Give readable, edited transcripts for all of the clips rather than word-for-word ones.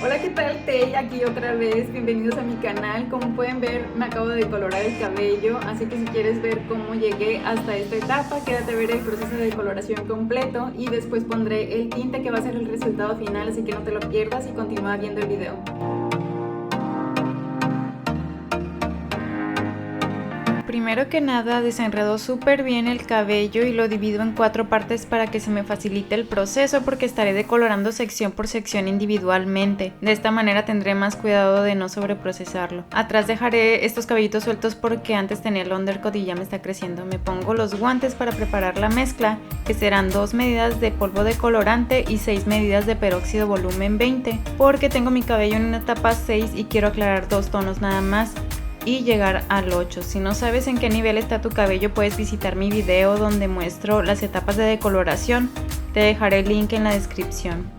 Hola, ¿qué tal? Tey aquí otra vez, bienvenidos a mi canal. Como pueden ver, me acabo de decolorar el cabello, así que si quieres ver cómo llegué hasta esta etapa, quédate a ver el proceso de decoloración completo y después pondré el tinte que va a ser el resultado final, así que no te lo pierdas y continúa viendo el video. Primero que nada, desenredo súper bien el cabello y lo divido en 4 partes para que se me facilite el proceso, porque estaré decolorando sección por sección individualmente. De esta manera tendré más cuidado de no sobreprocesarlo. Atrás dejaré estos cabellitos sueltos porque antes tenía el undercut y ya me está creciendo. Me pongo los guantes para preparar la mezcla, que serán 2 medidas de polvo decolorante y 6 medidas de peróxido volumen 20, porque tengo mi cabello en una etapa 6 y quiero aclarar 2 tonos nada más y llegar al 8. Si no sabes en qué nivel está tu cabello, puedes visitar mi video donde muestro las etapas de decoloración. Te dejaré el link en la descripción.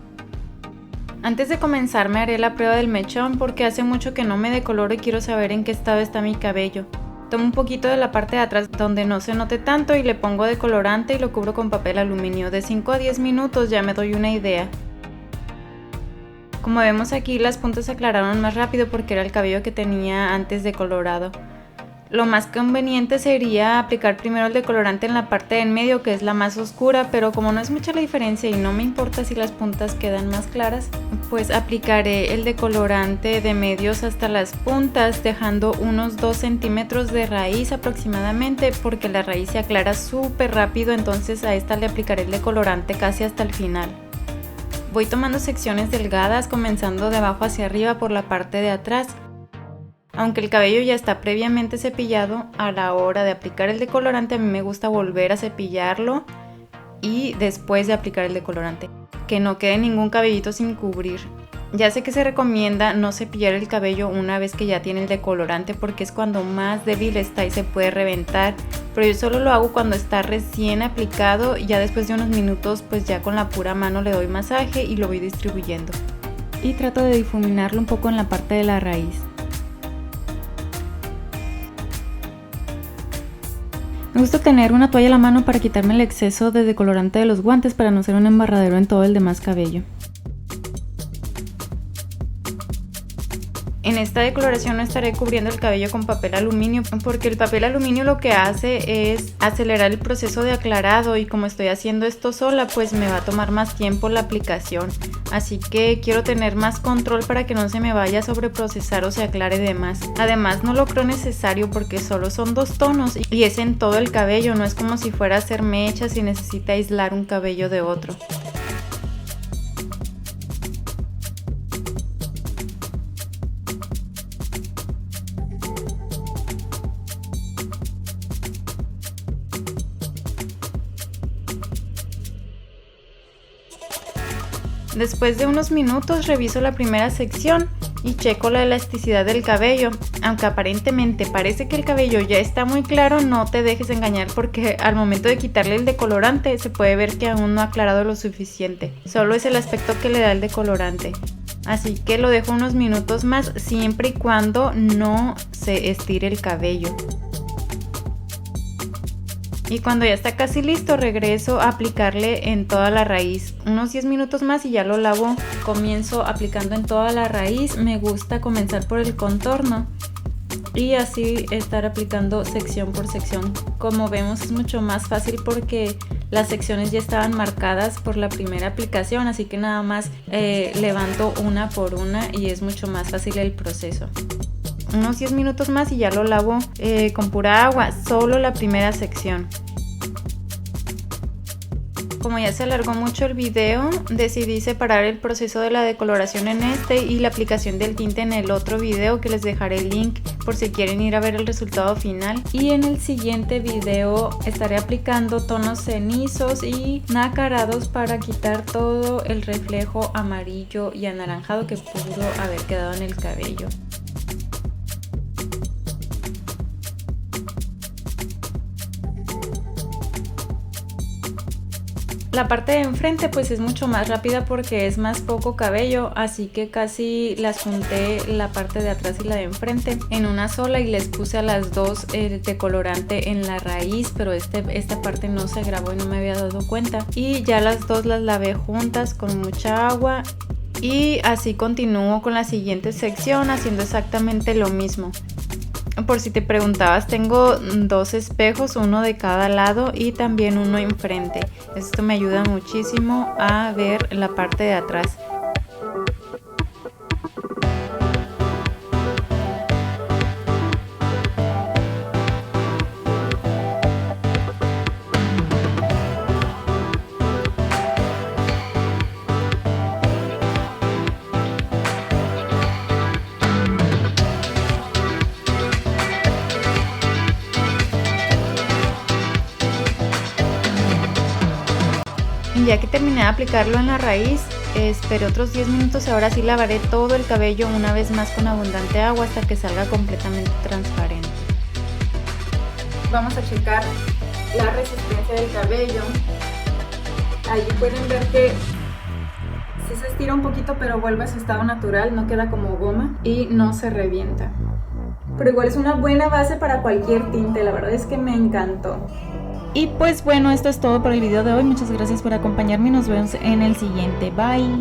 Antes de comenzar me haré la prueba del mechón porque hace mucho que no me decoloro y quiero saber en qué estado está mi cabello. Tomo un poquito de la parte de atrás donde no se note tanto y le pongo decolorante y lo cubro con papel aluminio. De 5 a 10 minutos ya me doy una idea. Como vemos aquí, las puntas se aclararon más rápido porque era el cabello que tenía antes decolorado. Lo más conveniente sería aplicar primero el decolorante en la parte de en medio, que es la más oscura, pero como no es mucha la diferencia y no me importa si las puntas quedan más claras, pues aplicaré el decolorante de medios hasta las puntas, dejando unos 2 centímetros de raíz aproximadamente, porque la raíz se aclara súper rápido, entonces a esta le aplicaré el decolorante casi hasta el final. Voy tomando secciones delgadas, comenzando de abajo hacia arriba por la parte de atrás. Aunque el cabello ya está previamente cepillado, a la hora de aplicar el decolorante a mí me gusta volver a cepillarlo y después de aplicar el decolorante, que no quede ningún cabellito sin cubrir. Ya sé que se recomienda no cepillar el cabello una vez que ya tiene el decolorante porque es cuando más débil está y se puede reventar, pero yo solo lo hago cuando está recién aplicado y ya después de unos minutos pues ya con la pura mano le doy masaje y lo voy distribuyendo. Y trato de difuminarlo un poco en la parte de la raíz. Me gusta tener una toalla a la mano para quitarme el exceso de decolorante de los guantes para no ser un embarradero en todo el demás cabello. En esta decoloración no estaré cubriendo el cabello con papel aluminio porque el papel aluminio lo que hace es acelerar el proceso de aclarado y como estoy haciendo esto sola pues me va a tomar más tiempo la aplicación. Así que quiero tener más control para que no se me vaya a sobreprocesar o se aclare de más. Además no lo creo necesario porque solo son 2 tonos y es en todo el cabello, no es como si fuera a hacer mechas y necesita aislar un cabello de otro. Después de unos minutos reviso la primera sección y checo la elasticidad del cabello. Aunque aparentemente parece que el cabello ya está muy claro, no te dejes engañar porque al momento de quitarle el decolorante se puede ver que aún no ha aclarado lo suficiente. Solo es el aspecto que le da el decolorante. Así que lo dejo unos minutos más siempre y cuando no se estire el cabello. Y cuando ya está casi listo regreso a aplicarle en toda la raíz, unos 10 minutos más y ya lo lavo. Comienzo aplicando en toda la raíz, me gusta comenzar por el contorno y así estar aplicando sección por sección. Como vemos es mucho más fácil porque las secciones ya estaban marcadas por la primera aplicación, así que nada más levanto una por una y es mucho más fácil el proceso. Unos 10 minutos más y ya lo lavo con pura agua, solo la primera sección. Como ya se alargó mucho el video, decidí separar el proceso de la decoloración en este y la aplicación del tinte en el otro video, que les dejaré el link por si quieren ir a ver el resultado final. Y en el siguiente video estaré aplicando tonos cenizos y nacarados para quitar todo el reflejo amarillo y anaranjado que pudo haber quedado en el cabello. La parte de enfrente pues es mucho más rápida porque es más poco cabello, así que casi las junté la parte de atrás y la de enfrente en una sola y les puse a las dos el decolorante en la raíz, pero esta parte no se grabó y no me había dado cuenta. Y ya las dos las lavé juntas con mucha agua Y así continúo con la siguiente sección haciendo exactamente lo mismo. Por si te preguntabas, tengo 2 espejos, uno de cada lado y también uno enfrente. Esto me ayuda muchísimo a ver la parte de atrás. Ya que terminé de aplicarlo en la raíz, esperé otros 10 minutos. Ahora sí lavaré todo el cabello una vez más con abundante agua hasta que salga completamente transparente. Vamos a checar la resistencia del cabello. Ahí pueden ver que sí se estira un poquito, pero vuelve a su estado natural, no queda como goma y no se revienta. Pero igual es una buena base para cualquier tinte, la verdad es que me encantó. Y pues bueno, esto es todo por el video de hoy. Muchas gracias por acompañarme y nos vemos en el siguiente. Bye.